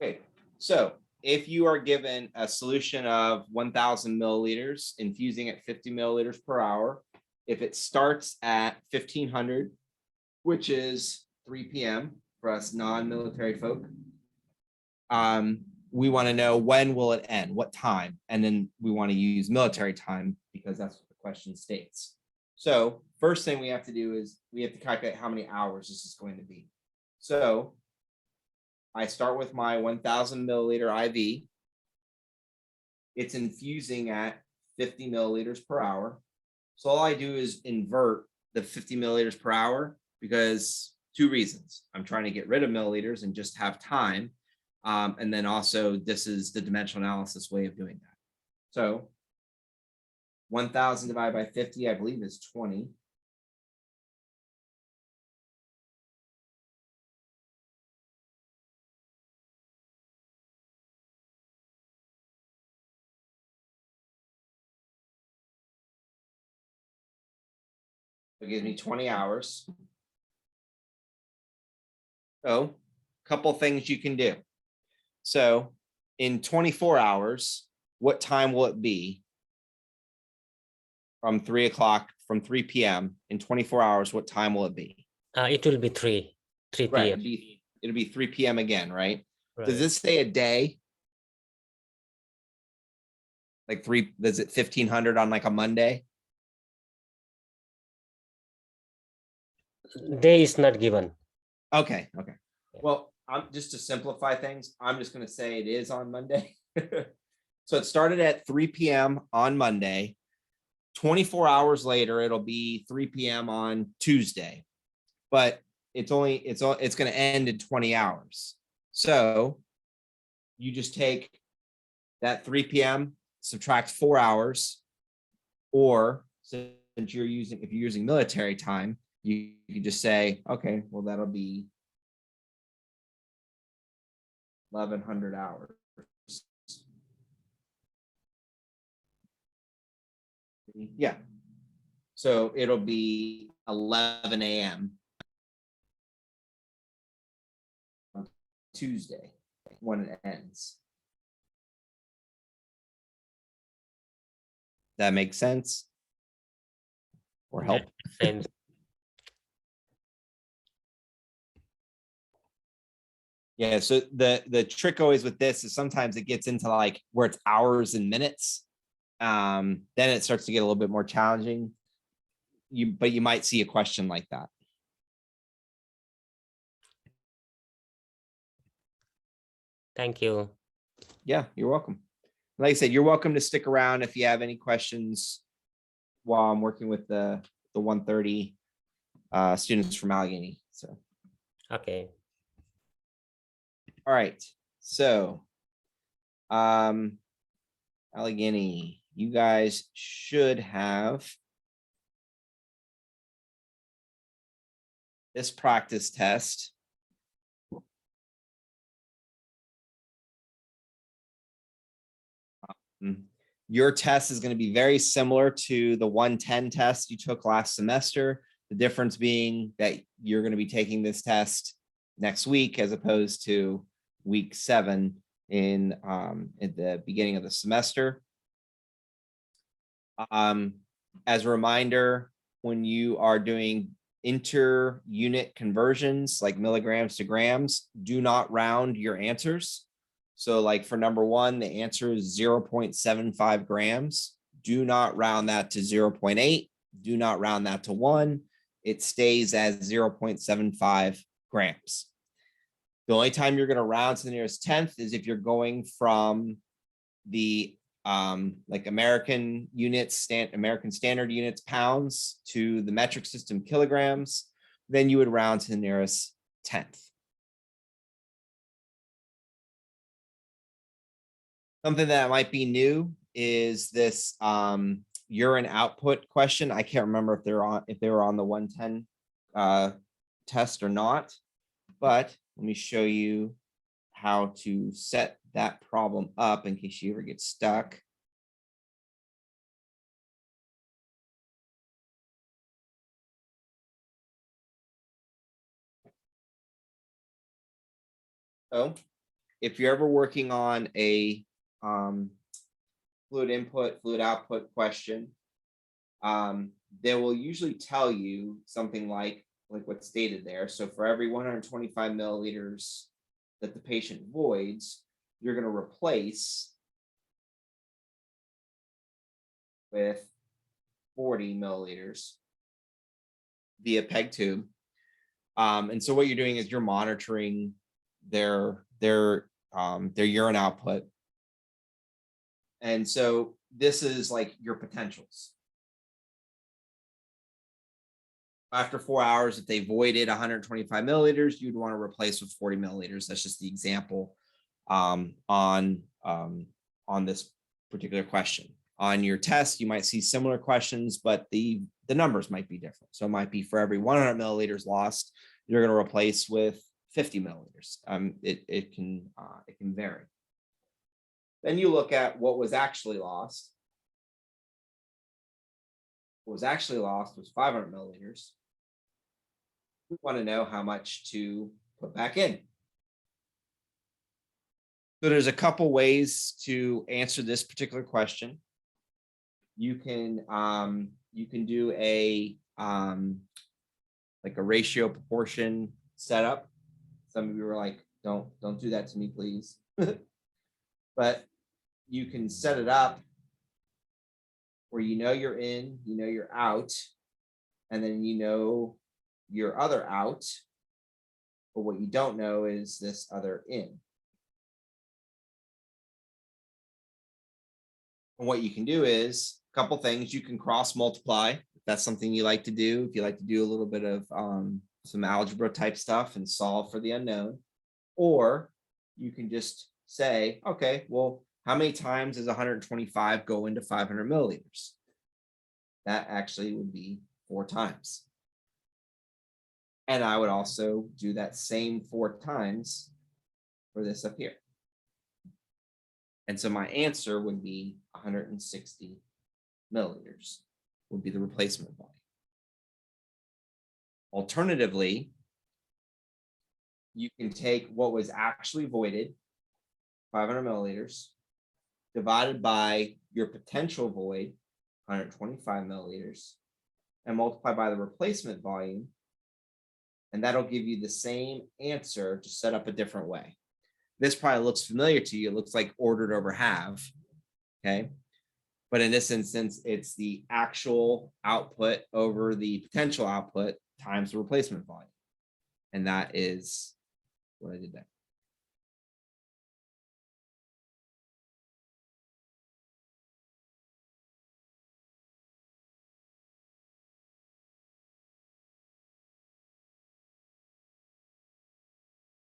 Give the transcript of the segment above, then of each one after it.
Okay, so if you are given a solution of 1,000 milliliters, infusing at 50 milliliters per hour, if it starts at 1500, which is 3 p.m. for us non-military folk, we want to know when will it end, what time, and then we want to use military time because that's what the question states. So first thing we have to do is we have to calculate how many hours this is going to be. So I start with my 1,000 milliliter IV. It's infusing at 50 milliliters per hour. So all I do is invert the 50 milliliters per hour because two reasons. I'm trying to get rid of milliliters and just have time. And then also this is the dimensional analysis way of doing that. So 1,000 divided by 50, I believe is 20. It gives me 20 hours. So a couple things you can do. So in 24 hours, what time will it be? From 3 o'clock, from 3 p.m. in 24 hours, what time will it be? It will be 3 p.m. Right, it'll be 3 p.m. again, right? Does this say a day? Like does it 1500 on like a Monday? Day is not given. Okay. Well, just to simplify things, I'm just going to say it is on Monday. So it started at 3 p.m. on Monday. 24 hours later, it'll be 3 p.m. on Tuesday, but it's going to end in 20 hours. So you just take that 3 p.m., subtract 4 hours, or since if you're using military time, you can just say, okay, well, that'll be 1,100 hours. Yeah. So it'll be 11 a.m. on Tuesday when it ends. That makes sense? Or help? Yeah, so the trick always with this is sometimes it gets into like where it's hours and minutes. Then it starts to get a little bit more challenging. But you might see a question like that. Thank you. Yeah, you're welcome. Like I said, you're welcome to stick around if you have any questions while I'm working with the 130 students from Allegheny. So okay. All right. So Allegheny, you guys should have this practice test. Your test is going to be very similar to the 110 test you took last semester. The difference being that you're going to be taking this test next week as opposed to week 7 at the beginning of the semester. As a reminder, when you are doing inter-unit conversions like milligrams to grams, do not round your answers. So like for number 1, the answer is 0.75 grams. Do not round that to 0.8. Do not round that to 1. It stays as 0.75 grams. The only time you're going to round to the nearest tenth is if you're going from the like American units, American standard units, pounds, to the metric system, kilograms. Then you would round to the nearest tenth. Something that might be new is this urine output question. I can't remember if they were on the 110 test or not, but let me show you how to set that problem up in case you ever get stuck. So if you're ever working on a fluid input, fluid output question, they will usually tell you something like what's stated there. So for every 125 milliliters that the patient voids, you're going to replace with 40 milliliters via PEG tube. And so what you're doing is you're monitoring their urine output. And so this is like your potentials. After 4 hours, if they voided 125 milliliters, you'd want to replace with 40 milliliters. That's just the example on this particular question. On your test, you might see similar questions, but the numbers might be different. So it might be for every 100 milliliters lost, you're going to replace with 50 milliliters. It can vary. Then you look at what was actually lost. What was actually lost was 500 milliliters. We want to know how much to put back in. So there's a couple ways to answer this particular question. You can do a like a ratio proportion setup. Some of you are like, don't do that to me, please. But you can set it up where you know you're in, you know you're out, and then you know your other out, but what you don't know is this other in. And what you can do is a couple things. You can cross multiply. If that's something you like to do. If you like to do a little bit of some algebra type stuff and solve for the unknown, or you can just say, okay, well, how many times does 125 go into 500 milliliters? That actually would be 4 times. And I would also do that same 4 times for this up here. And so my answer would be 160 milliliters would be the replacement volume. Alternatively, you can take what was actually voided, 500 milliliters, divided by your potential void, 125 milliliters, and multiply by the replacement volume. And that'll give you the same answer, just set up a different way. This probably looks familiar to you. It looks like ordered over half, okay? But in this instance, it's the actual output over the potential output times the replacement volume. And that is what I did there.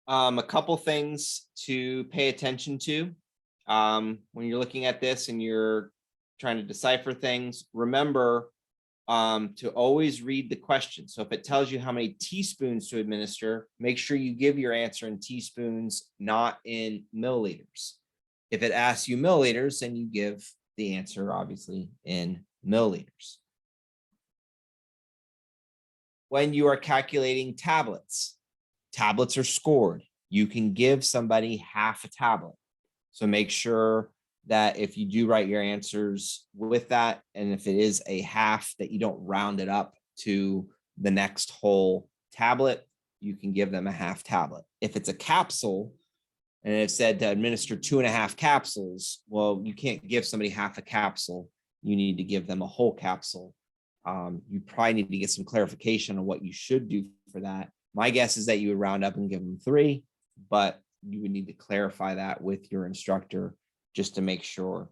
A couple things to pay attention to when you're looking at this and you're trying to decipher things. Remember to always read the question. So if it tells you how many teaspoons to administer, make sure you give your answer in teaspoons, not in milliliters. If it asks you milliliters, then you give the answer obviously in milliliters. When you are calculating tablets, tablets are scored. You can give somebody half a tablet. So make sure that if you do write your answers with that, and if it is a half, that you don't round it up to the next whole tablet, you can give them a half tablet. If it's a capsule and it said to administer 2.5 capsules, well, you can't give somebody half a capsule. You need to give them a whole capsule. You probably need to get some clarification on what you should do for that. My guess is that you would round up and give them 3, but you would need to clarify that with your instructor just to make sure,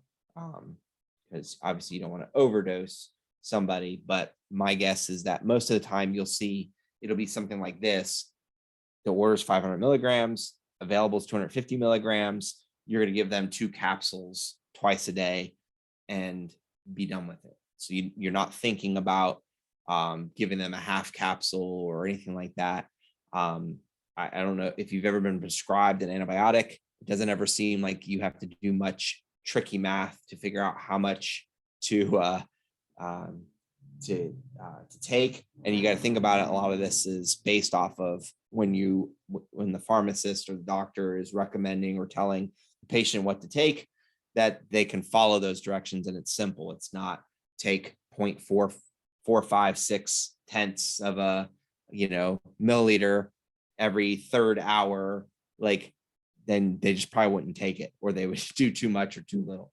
because obviously you don't want to overdose somebody. But my guess is that most of the time you'll see it'll be something like this. The order is 500 milligrams, available is 250 milligrams. You're going to give them 2 capsules twice a day and be done with it. So you're not thinking about giving them a half capsule or anything like that. I don't know if you've ever been prescribed an antibiotic. It doesn't ever seem like you have to do much tricky math to figure out how much to take. And you got to think about it. A lot of this is based off of when the pharmacist or the doctor is recommending or telling the patient what to take, that they can follow those directions, and it's simple. It's not take 0.4456 tenths of a milliliter every third hour. Like, then they just probably wouldn't take it, or they would do too much or too little.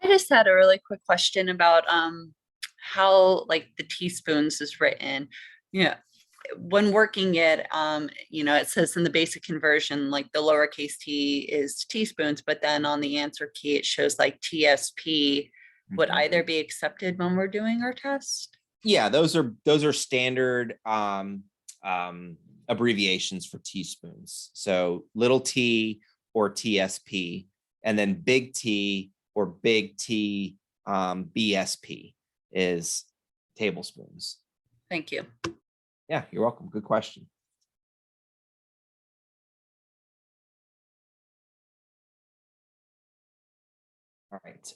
I just had a really quick question about how like the teaspoons is written. When working it, it says in the basic conversion, like the lowercase t is teaspoons, but then on the answer key, it shows like TSP would Mhm. either be accepted when we're doing our test. Yeah, those are standard abbreviations for teaspoons. So little t or TSP, and then big T or big T BSP is tablespoons. Thank you. Yeah, you're welcome. Good question. All right.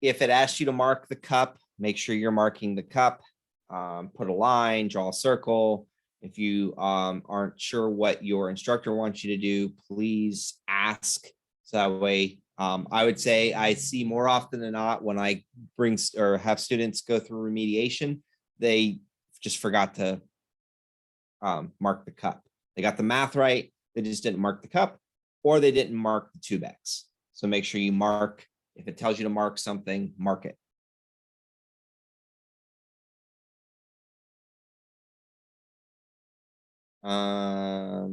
If it asks you to mark the cup, make sure you're marking the cup. Put a line, draw a circle. If you aren't sure what your instructor wants you to do, please ask. So that way, I would say I see more often than not when I bring or have students go through remediation, they just forgot to mark the cup. They got the math right, they just didn't mark the cup, or they didn't mark the 2x. So make sure you mark. If it tells you to mark something, mark it. I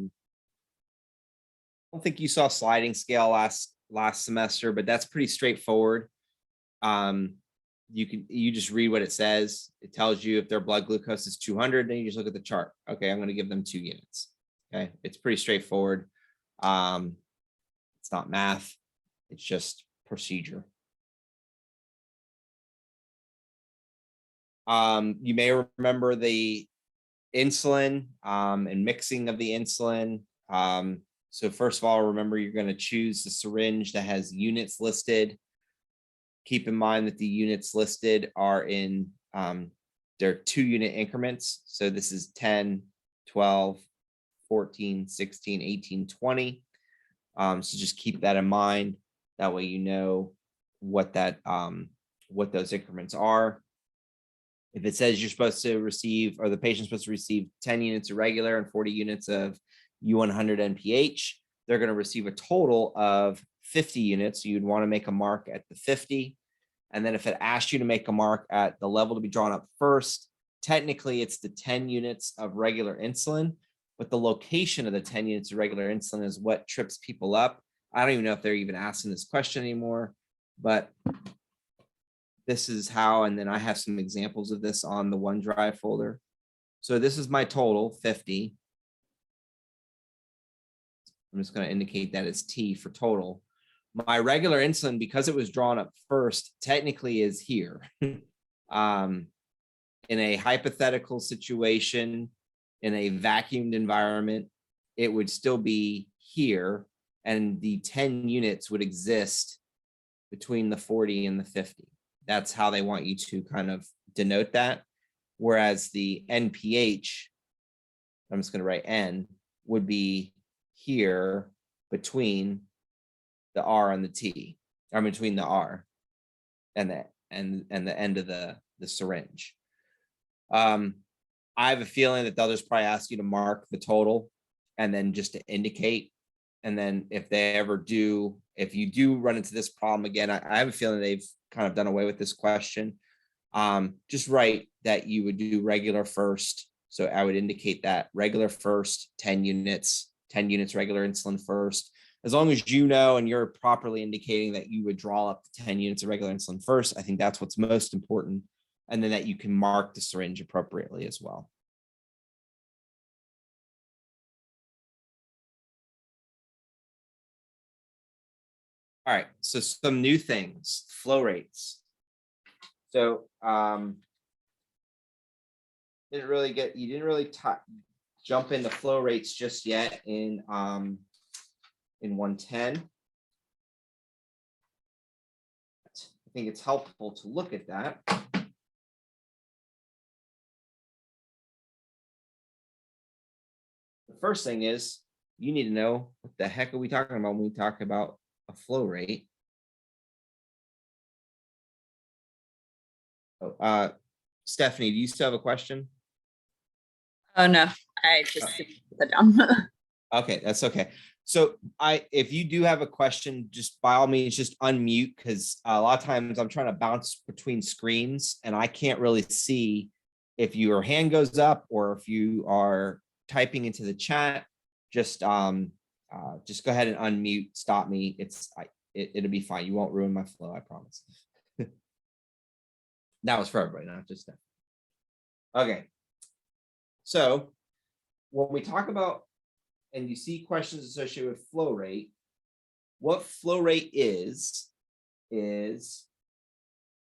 don't think you saw sliding scale last semester, but that's pretty straightforward. You just read what it says. It tells you if their blood glucose is 200, then you just look at the chart. Okay, I'm going to give them 2 units. Okay, it's pretty straightforward. It's not math, it's just procedure. You may remember the insulin and mixing of the insulin. So first of all, remember you're going to choose the syringe that has units listed. Keep in mind that the units listed are in they're 2-unit increments. So this is 10, 12, 14, 16, 18, 20. So just keep that in mind. That way you know what those increments are. If it says you're supposed to receive, or the patient's supposed to receive 10 units of regular and 40 units of U100 NPH, they're going to receive a total of 50 units. So you'd want to make a mark at the 50. And then if it asked you to make a mark at the level to be drawn up first, technically it's the 10 units of regular insulin, but the location of the 10 units of regular insulin is what trips people up. I don't even know if they're even asking this question anymore, but this is how, and then I have some examples of this on the OneDrive folder. So this is my total, 50. I'm just going to indicate that it's T for total. My regular insulin, because it was drawn up first, technically is here. In a hypothetical situation, in a vacuumed environment, it would still be here, and the 10 units would exist between the 40 and the 50. That's how they want you to kind of denote that. Whereas the NPH, I'm just going to write N, would be here between the R and the T, or between the R and the end of the syringe. I have a feeling that they'll just probably ask you to mark the total and then just to indicate. And then if you do run into this problem again, I have a feeling they've kind of done away with this question. Just write that you would do regular first. So I would indicate that regular first, 10 units regular insulin first. As long as you know and you're properly indicating that you would draw up the 10 units of regular insulin first, I think that's what's most important. And then that you can mark the syringe appropriately as well. All right, so some new things, flow rates. So you didn't really jump into flow rates just yet in 110. I think it's helpful to look at that. first thing is you need to know what the heck are we talking about when we talk about a flow rate. Oh, Stephanie, do you still have a question? Oh, no, I just put down. Okay, that's okay. So if you do have a question, just by all means, just unmute, because a lot of times I'm trying to bounce between screens and I can't really see if your hand goes up or if you are typing into the chat. Just go ahead and unmute, stop me. It'll be fine. You won't ruin my flow, I promise. That was for everybody, not just that. Okay. So when we talk about, and you see questions associated with flow rate, what flow rate is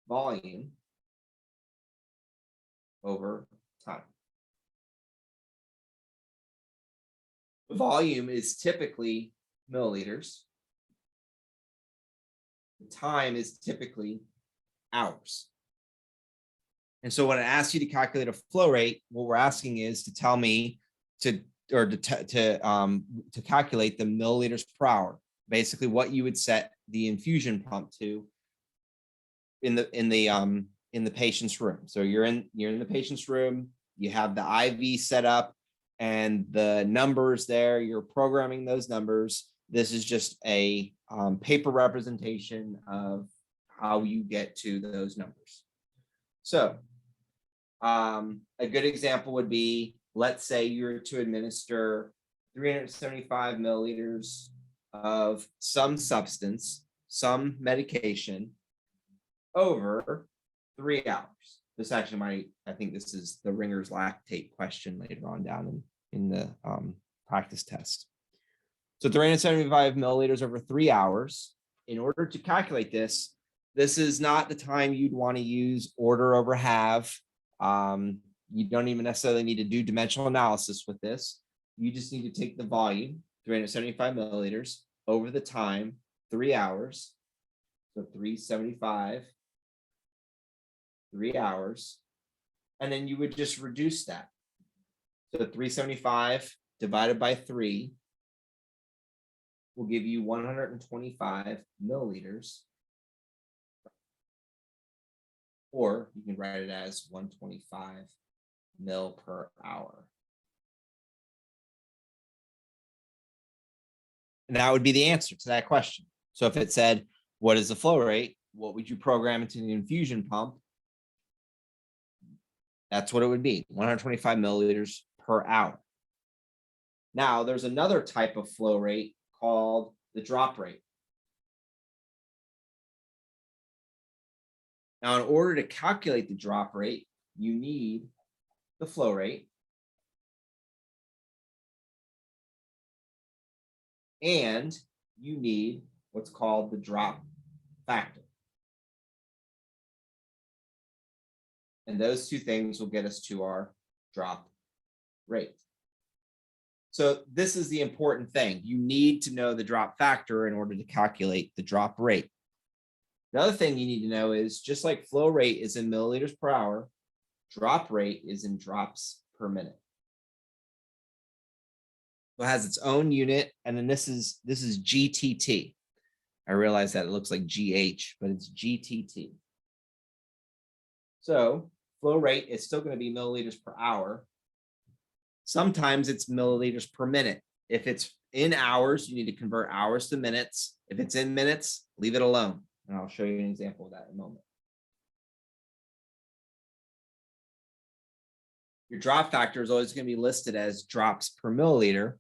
volume over time. Volume is typically milliliters. The time is typically hours. And so when it asks you to calculate a flow rate, what we're asking is to tell me to calculate the milliliters per hour, basically what you would set the infusion pump to in the patient's room. So you're in the patient's room, you have the IV set up and the numbers there, you're programming those numbers. This is just a paper representation of how you get to those numbers. So a good example would be, let's say you're to administer 375 milliliters of some substance, some medication over 3 hours. This actually I think this is the Ringer's lactate question later on down in the practice test. So 375 milliliters over 3 hours. In order to calculate this, this is not the time you'd want to use order over half. You don't even necessarily need to do dimensional analysis with this. You just need to take the volume, 375 milliliters, over the time, 3 hours. So 375, 3 hours. And then you would just reduce that. So 375 divided by 3 will give you 125 milliliters. Or you can write it as 125 mil per hour. And that would be the answer to that question. So if it said, what is the flow rate? What would you program into the infusion pump? That's what it would be, 125 milliliters per hour. Now, there's another type of flow rate called the drop rate. Now, in order to calculate the drop rate, you need the flow rate and you need what's called the drop factor. And those two things will get us to our drop rate. So this is the important thing. You need to know the drop factor in order to calculate the drop rate. The other thing you need to know is, just like flow rate is in milliliters per hour, drop rate is in drops per minute. So it has its own unit, and then this is GTT. I realize that it looks like GH, but it's GTT. So flow rate is still going to be milliliters per hour. Sometimes it's milliliters per minute. If it's in hours, you need to convert hours to minutes. If it's in minutes, leave it alone. And I'll show you an example of that in a moment. Your drop factor is always going to be listed as drops per milliliter.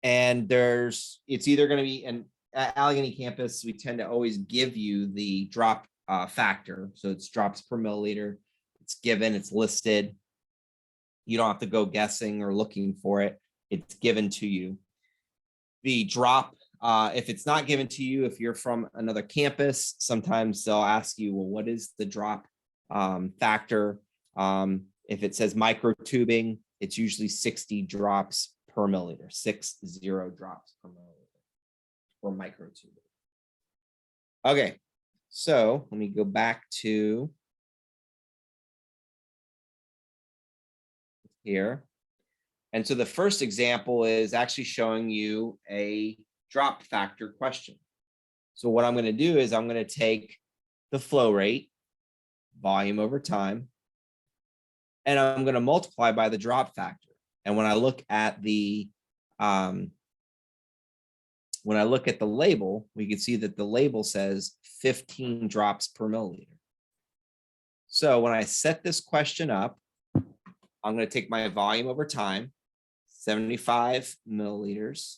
And it's either going to be, and at Allegheny campus, we tend to always give you the drop factor. So it's drops per milliliter. It's given, it's listed. You don't have to go guessing or looking for it. It's given to you. The drop, if it's not given to you, if you're from another campus, sometimes they'll ask you, well, what is the drop factor? If it says microtubing, it's usually 60 drops per milliliter, 60 drops per milliliter for microtubing. Okay, so let me go back to here. And so the first example is actually showing you a drop factor question. So what I'm going to do is I'm going to take the flow rate, volume over time, and I'm going to multiply by the drop factor. And when I look at the label, we can see that the label says 15 drops per milliliter. So when I set this question up, I'm going to take my volume over time, 75 milliliters.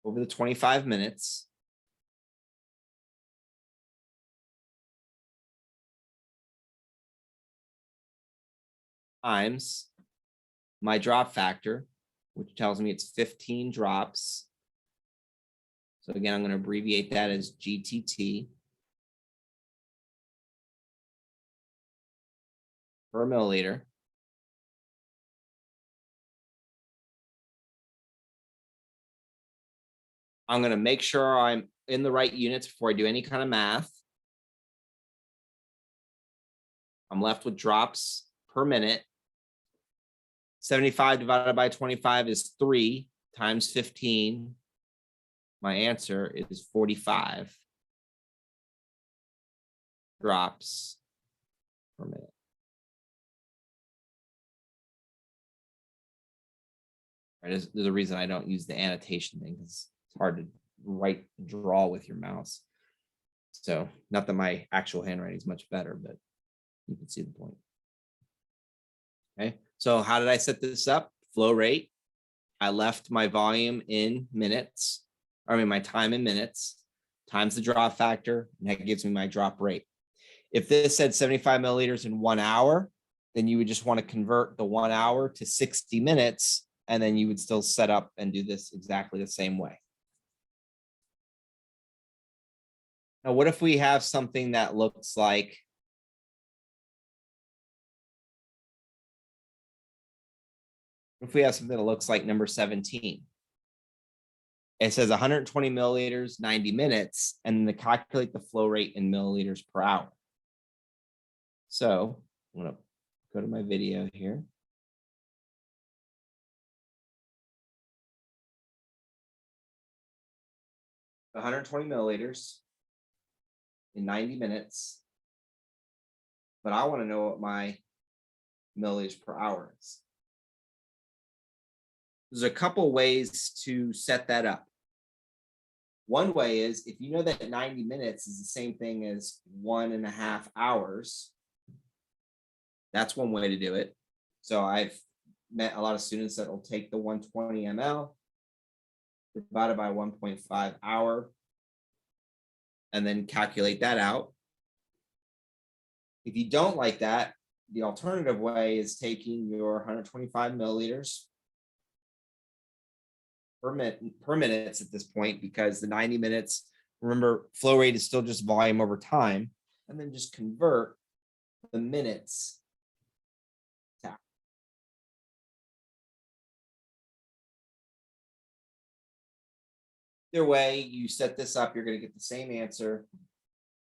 Over the 25 minutes. Times my drop factor, which tells me it's 15 drops. So again, I'm going to abbreviate that as GTT per milliliter. I'm going to make sure I'm in the right units before I do any kind of math. I'm left with drops per minute. 75 divided by 25 is 3 times 15. My answer is 45 drops per minute. Right, there's a reason I don't use the annotation thing, because it's hard to write, draw with your mouse. So not that my actual handwriting is much better, but you can see the point. Okay, so how did I set this up? Flow rate. I left my volume in minutes, my time in minutes, times the drop factor, and that gives me my drop rate. If this said 75 milliliters in 1 hour, then you would just want to convert the 1 hour to 60 minutes, and then you would still set up and do this exactly the same way. Now, what if we have something that looks like number 17? It says 120 milliliters, 90 minutes, and then to calculate the flow rate in milliliters per hour. So I'm going to go to my video here. The 120 milliliters in 90 minutes, but I want to know what my milliliters per hour is. There's a couple ways to set that up. One way is, if you know that 90 minutes is the same thing as 1.5 hours, that's one way to do it. So I've met a lot of students that will take the 120 ml divided by 1.5 hour and then calculate that out. If you don't like that, the alternative way is taking your 125 milliliters per minute at this point, because the 90 minutes, remember, flow rate is still just volume over time, and then just convert the minutes to. Either way you set this up, you're going to get the same answer.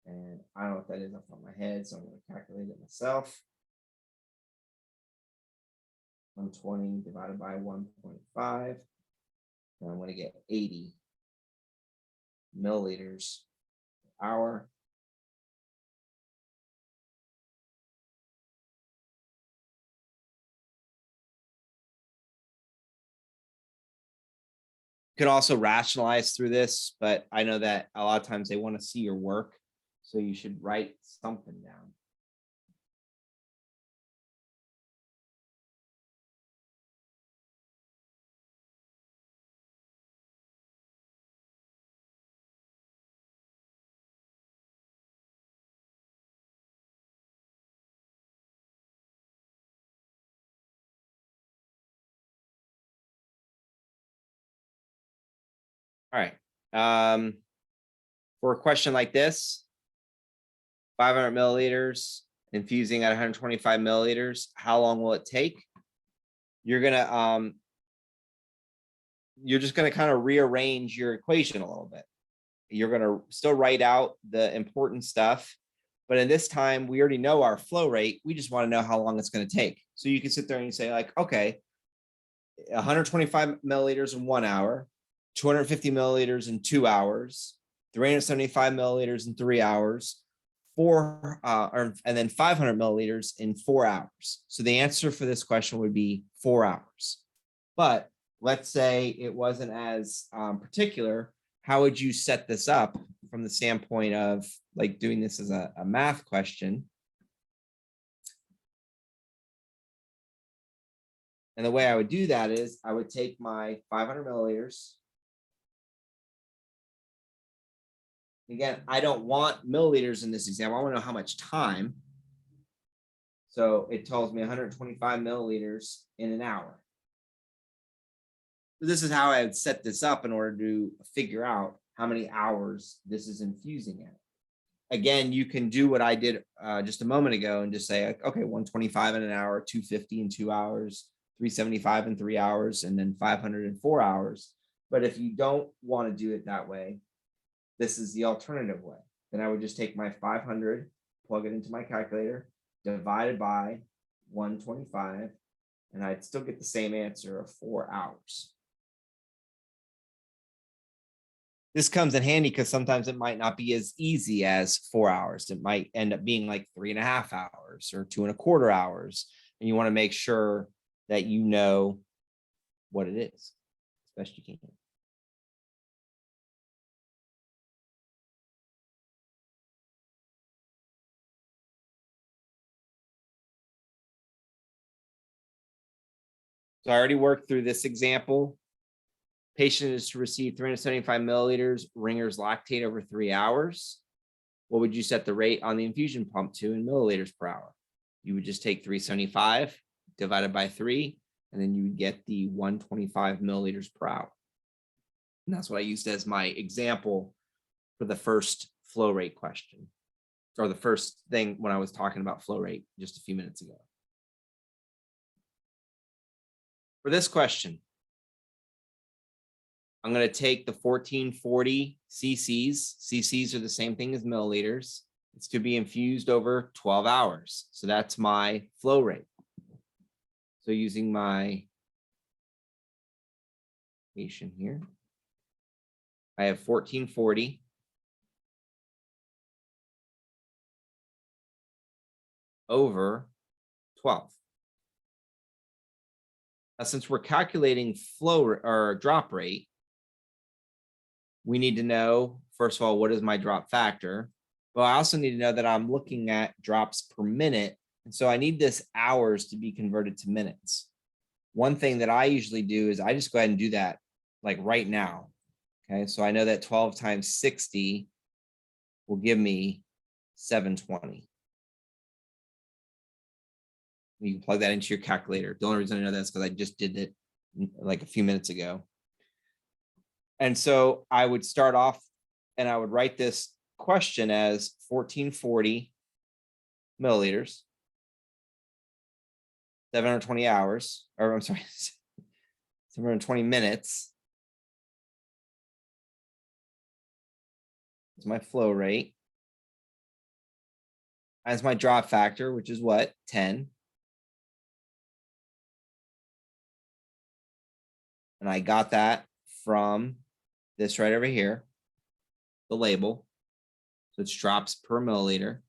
And I don't know what that is off the top of my head, so I'm going to calculate it myself. 120 divided by 1.5. And I'm going to get 80 milliliters per hour. You can also rationalize through this, but I know that a lot of times they want to see your work, so you should write something down. All right. For a question like this, 500 milliliters, infusing at 125 milliliters, how long will it take? You're just gonna kind of rearrange your equation a little bit. You're gonna still write out the important stuff, But in this time, we already know our flow rate. We just want to know how long it's going to take. So you can sit there and you say like, okay, 125 milliliters in 1 hour, 250 milliliters in 2 hours, 375 milliliters in 3 hours, and then 500 milliliters in 4 hours. So the answer for this question would be 4 hours. But let's say it wasn't as particular. How would you set this up from the standpoint of like doing this as a math question? And the way I would do that is I would take my 500 milliliters. Again, I don't want milliliters in this example. I want to know how much time. So it tells me 125 milliliters in an hour. So this is how I would set this up in order to figure out how many hours this is infusing in. Again, you can do what I did just a moment ago and just say, okay, 125 in an hour, 250 in 2 hours, 375 in 3 hours, and then 500 in 4 hours. But if you don't want to do it that way, this is the alternative way. Then I would just take my 500, plug it into my calculator, divided by 125, and I'd still get the same answer of 4 hours. This comes in handy because sometimes it might not be as easy as 4 hours. It might end up being like 3.5 hours or 2.25 hours. And you want to make sure that you know what it is as best you can. So I already worked through this example. Patient is to receive 375 milliliters Ringer's lactate over 3 hours. What would you set the rate on the infusion pump to in milliliters per hour? You would just take 375 divided by 3, and then you would get the 125 milliliters per hour. And that's what I used as my example for the first flow rate question, or the first thing when I was talking about flow rate just a few minutes ago. For this question, I'm going to take the 1440 cc's. Cc's are the same thing as milliliters. It's to be infused over 12 hours. So that's my flow rate. So using my equation here, I have 1440 over 12. Now, since we're calculating flow or drop rate, we need to know, first of all, what is my drop factor? But I also need to know that I'm looking at drops per minute. And so I need this hours to be converted to minutes. One thing that I usually do is I just go ahead and do that like right now. Okay, so I know that 12 times 60 will give me 720. You can plug that into your calculator. The only reason I know that is because I just did it like a few minutes ago. And so I would start off and I would write this question as 1440 milliliters, 720 hours, or I'm sorry, 720 minutes. That's my flow rate. As my drop factor, which is what? 10. And I got that from this right over here, the label. So it's drops per milliliter.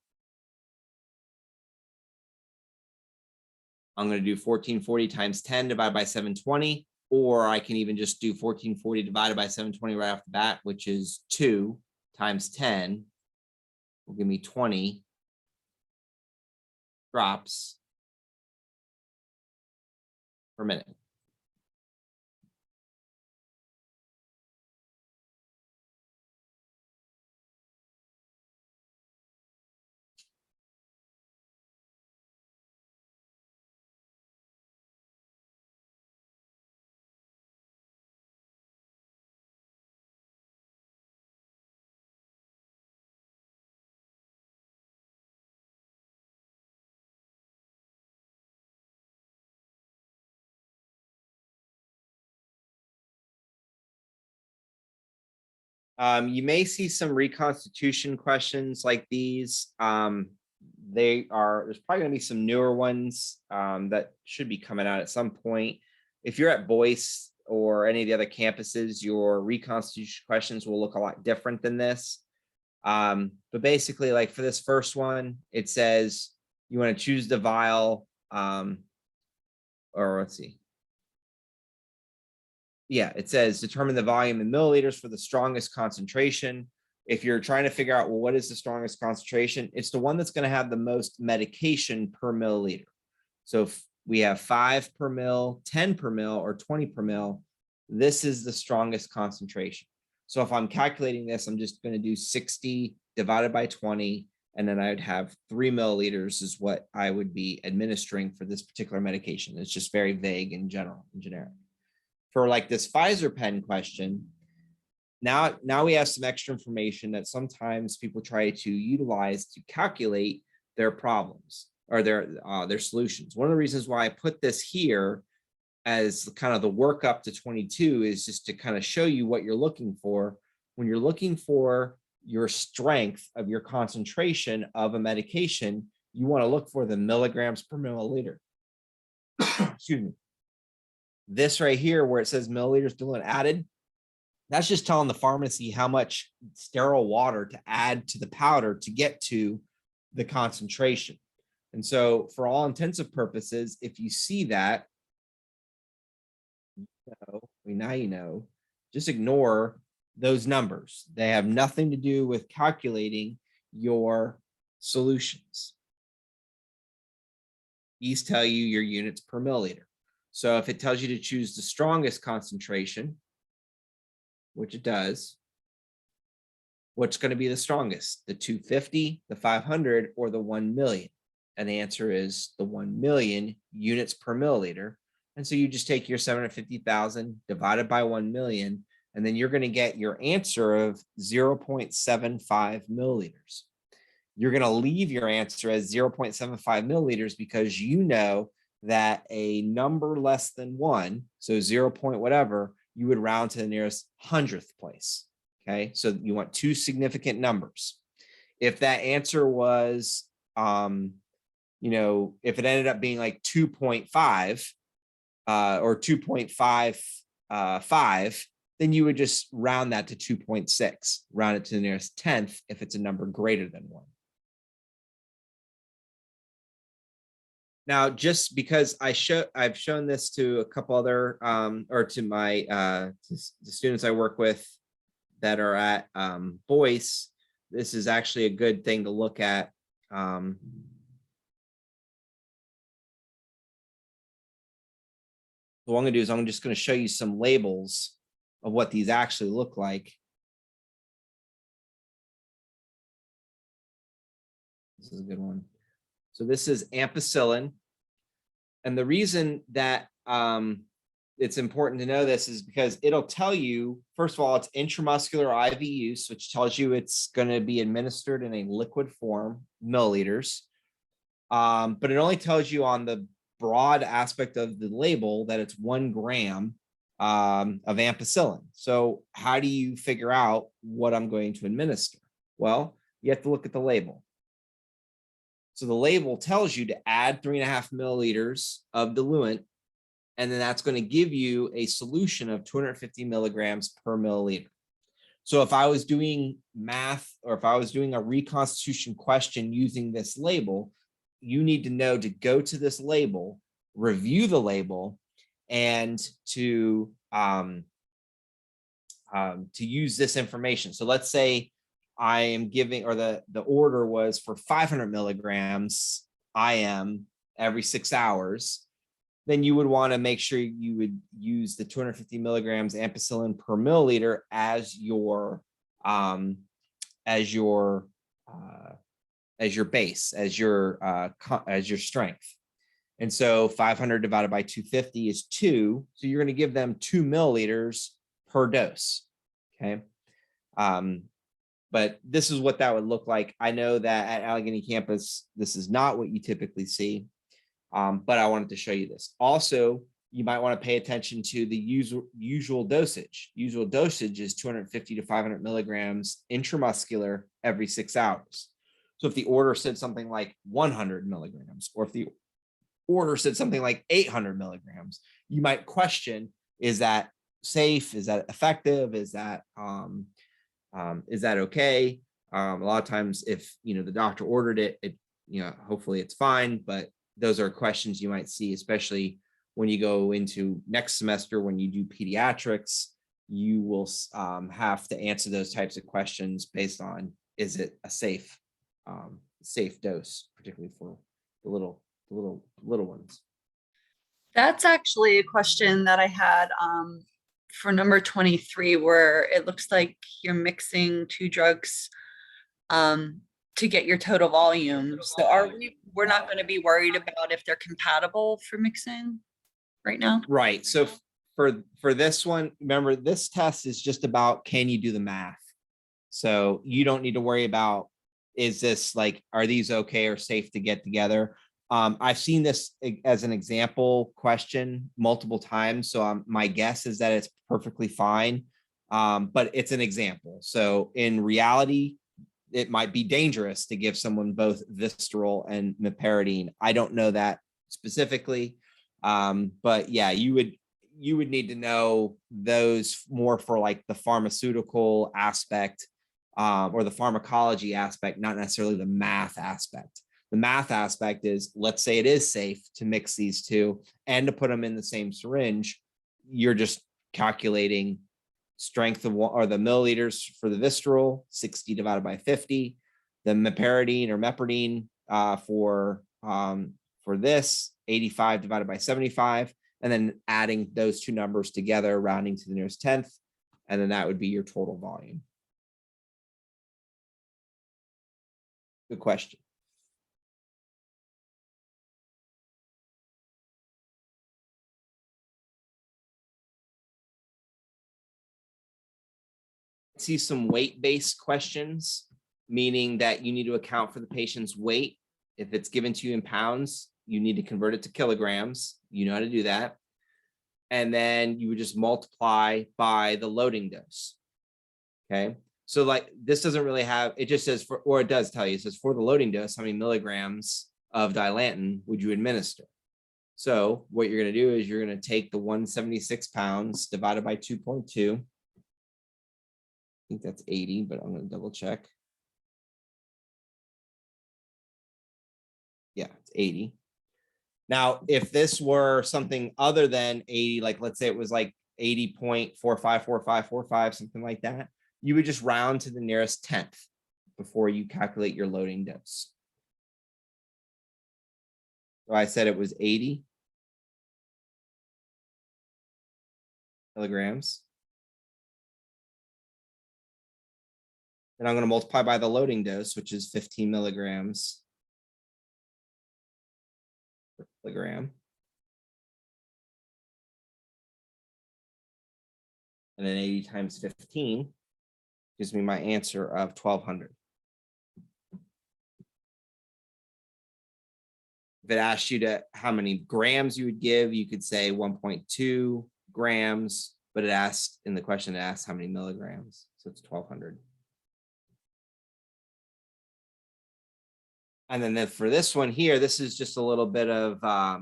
I'm going to do 1440 times 10 divided by 720, or I can even just do 1440 divided by 720 right off the bat, which is 2 times 10 will give me 20 drops per minute. You may see some reconstitution questions like these. There's probably gonna be some newer ones that should be coming out at some point. If you're at Boyce or any of the other campuses, your reconstitution questions will look a lot different than this. But basically, like for this first one, it says you want to choose the vial, or let's see. Yeah, it says determine the volume in milliliters for the strongest concentration. If you're trying to figure out, well, what is the strongest concentration? It's the one that's going to have the most medication per milliliter. So if we have 5 per mil, 10 per mil, or 20 per mil, this is the strongest concentration. So if I'm calculating this, I'm just going to do 60 divided by 20, and then I would have 3 milliliters is what I would be administering for this particular medication. It's just very vague in general, in generic. For like this Pfizer pen question, now we have some extra information that sometimes people try to utilize to calculate their problems or their solutions. One of the reasons why I put this here as kind of the work up to 22 is just to kind of show you what you're looking for. When you're looking for your strength of your concentration of a medication, you want to look for the milligrams per milliliter. Excuse me. This right here where it says milliliters diluent added, that's just telling the pharmacy how much sterile water to add to the powder to get to the concentration. And so for all intensive purposes, if you see that, now you know, just ignore those numbers. They have nothing to do with calculating your solutions. These tell you your units per milliliter. So if it tells you to choose the strongest concentration, which it does, what's going to be the strongest? The 250, the 500, or the 1 million? And the answer is the 1 million units per milliliter. And so you just take your 750,000 divided by 1 million, and then you're going to get your answer of 0.75 milliliters. You're going to leave your answer as 0.75 milliliters because you know that a number less than 1, so 0. whatever, you would round to the nearest 100th place. Okay, so you want 2 significant numbers. If that answer was, you know, if it ended up being like 2.5 or 2.55, then you would just round that to 2.6, round it to the nearest 10th if it's a number greater than 1. Now, just because I've shown this to a couple other or to my to the students I work with that are at Boyce, this is actually a good thing to look at. So what I'm going to do is I'm just going to show you some labels of what these actually look like. This is a good one. So this is ampicillin. And the reason that it's important to know this is because it'll tell you, first of all, it's intramuscular IV use, which tells you it's going to be administered in a liquid form, milliliters. But it only tells you on the broad aspect of the label that it's 1 gram of ampicillin. So how do you figure out what I'm going to administer? Well, you have to look at the label. So the label tells you to add 3.5 milliliters of diluent, and then that's going to give you a solution of 250 milligrams per milliliter. So if I was doing math or if I was doing a reconstitution question using this label, you need to know to go to this label, review the label, and to use this information. So let's say I am giving, or the order was for 500 milligrams IM every 6 hours, then you would want to make sure you would use the 250 milligrams ampicillin per milliliter as your base, as your strength. And so 500 divided by 250 is 2. So you're going to give them 2 milliliters per dose. Okay. But this is what that would look like. I know that at Allegheny campus, this is not what you typically see, but I wanted to show you this. Also, you might want to pay attention to the usual dosage. Usual dosage is 250 to 500 milligrams intramuscular every 6 hours. So if the order said something like 100 milligrams, or if the order said something like 800 milligrams, you might question, is that safe? Is that effective? Is that okay? A lot of times if, the doctor ordered it, hopefully it's fine, but those are questions you might see, especially when you go into next semester, when you do pediatrics, you will have to answer those types of questions based on, is it a safe dose, particularly for the little ones. That's actually a question that I had for number 23, where it looks like you're mixing 2 drugs to get your total volume. So we're not going to be worried about if they're compatible for mixing right now? Right. So for this one, remember, this test is just about, can you do the math? So you don't need to worry about, is this like, are these okay or safe to get together? I've seen this as an example question multiple times. So my guess is that it's perfectly fine. But it's an example. So in reality, it might be dangerous to give someone both Vistaril and Meperidine. I don't know that specifically. But yeah, you would need to know those more for like the pharmaceutical aspect, or the pharmacology aspect, not necessarily the math aspect. The math aspect is, let's say it is safe to mix these two and to put them in the same syringe. You're just calculating strength of or the milliliters for the Vistaril, 60 divided by 50, the Meperidine or Mepridine for this, 85 divided by 75, and then adding those two numbers together, rounding to the nearest 10th, and then that would be your total volume. Good question. See some weight-based questions, meaning that you need to account for the patient's weight. If it's given to you in pounds, you need to convert it to kilograms. You know how to do that. And then you would just multiply by the loading dose. Okay. So like this doesn't really have, it just says for, or it does tell you, it says for the loading dose, how many milligrams of dilantin would you administer? So what you're going to do is you're going to take the 176 pounds divided by 2.2. I think that's 80, but I'm going to double check. Yeah, it's 80. Now, if this were something other than 80, like let's say it was like 80.454545, something like that, you would just round to the nearest 10th before you calculate your loading dose. So I said it was 80 milligrams. And I'm going to multiply by the loading dose, which is 15 milligrams per kilogram. And then 80 times 15 gives me my answer of 1200. If it asked you to how many grams you would give, you could say 1.2 grams, but it asked in the question, it asked how many milligrams. So it's 1200. And then for this one here, this is just a little bit of, I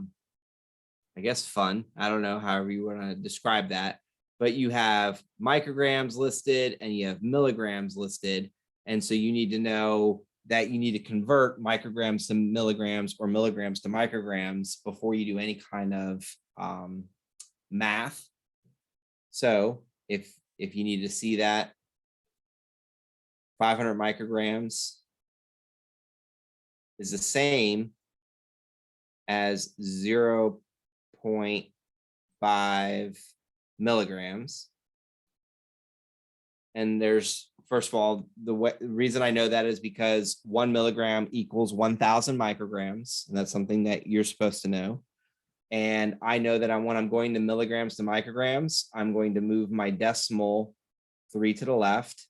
guess, fun. I don't know, however you want to describe that. But you have micrograms listed and you have milligrams listed. And so you need to know that you need to convert micrograms to milligrams or milligrams to micrograms before you do any kind of math. So if you need to see that, 500 micrograms is the same as 0.5 milligrams. And there's, first of all, the reason I know that is because 1 milligram equals 1,000 micrograms. And that's something that you're supposed to know. And I know that when I'm going to milligrams to micrograms, I'm going to move my decimal 3 to the left.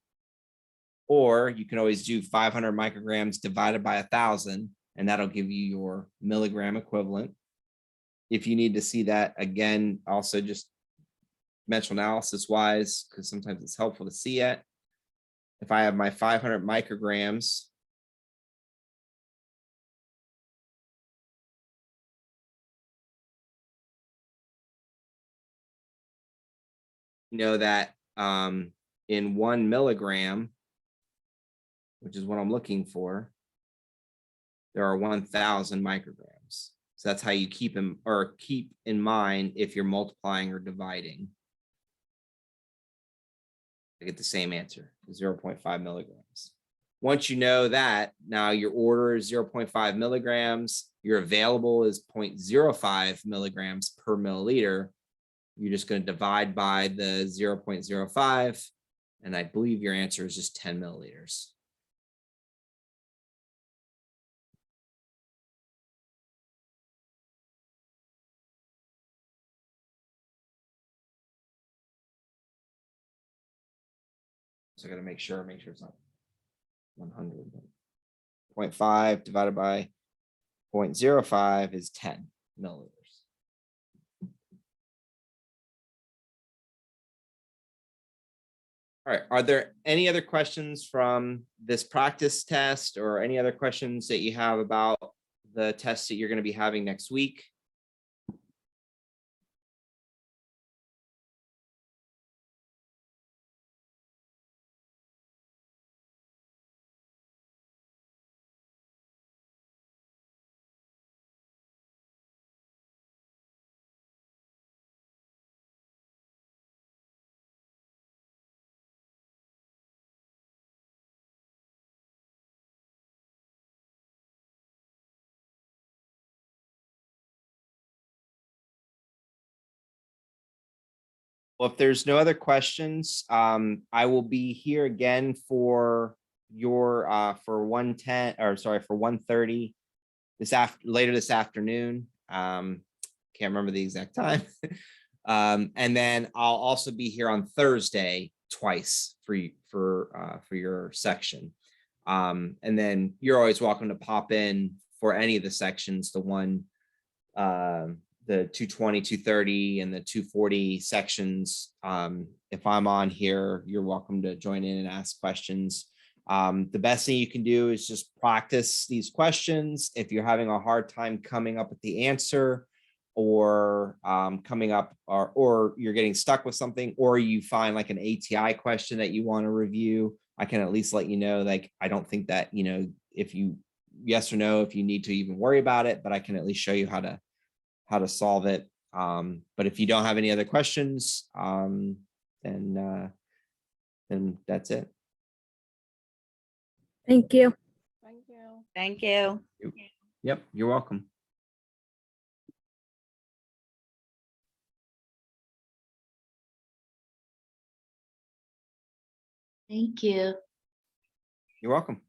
Or you can always do 500 micrograms divided by 1,000, and that'll give you your milligram equivalent. if you need to see that again, also just mental analysis wise, because sometimes it's helpful to see it. If I have my 500 micrograms, you know that in 1 milligram, which is what I'm looking for, there are 1,000 micrograms. So that's how you keep in mind if you're multiplying or dividing. I get the same answer, 0.5 milligrams. Once you know that, now your order is 0.5 milligrams, your available is 0.05 milligrams per milliliter. You're just going to divide by the 0.05, and I believe your answer is just 10 milliliters. So I got to make sure it's not 100. 0.5 divided by 0.05 is 10 milliliters. All right, are there any other questions from this practice test or any other questions that you have about the test that you're going to be having next week? Well, if there's no other questions, I will be here again for your for 1:10 or sorry for 1:30 later this afternoon. Can't remember the exact time. And then I'll also be here on Thursday twice for your section. And then you're always welcome to pop in for any of the sections, the 220, 230, and the 240 sections. If I'm on here, you're welcome to join in and ask questions. The best thing you can do is just practice these questions. If you're having a hard time coming up with the answer, or coming up, or you're getting stuck with something, or you find like an ATI question that you want to review, I can at least let you know, like, I don't think that, if you yes or no, if you need to even worry about it, but I can at least show you how to solve it. But if you don't have any other questions, then that's it. Thank you. Thank you. Thank you. Yep, you're welcome. Thank you. You're welcome.